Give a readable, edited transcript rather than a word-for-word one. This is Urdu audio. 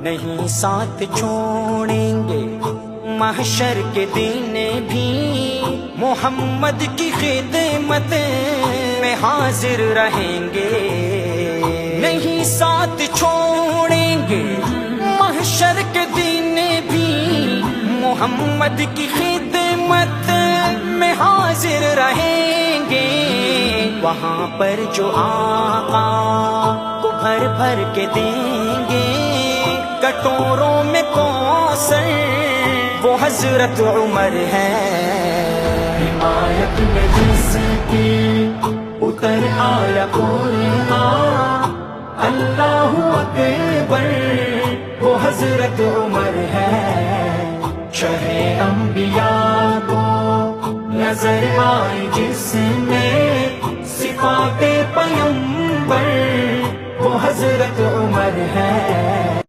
نہیں ساتھ چھوڑیں گے محشر کے دن بھی، محمد کی خدمت میں حاضر رہیں گے، نہیں ساتھ چھوڑیں گے محشر کے دن بھی، محمد کی خدمت میں حاضر رہیں گے، وہاں پر جو آقا کو بھر بھر کے دیں گے کٹوروں میں کوثر، وہ حضرت عمر ہے، حمایت میں جس کی اتر آیا قرآن، اللہ اکبر، وہ حضرت عمر ہے، شہ انبیاء کو نظر آئی جس میں صفات پیغمبر، وہ حضرت عمر ہے۔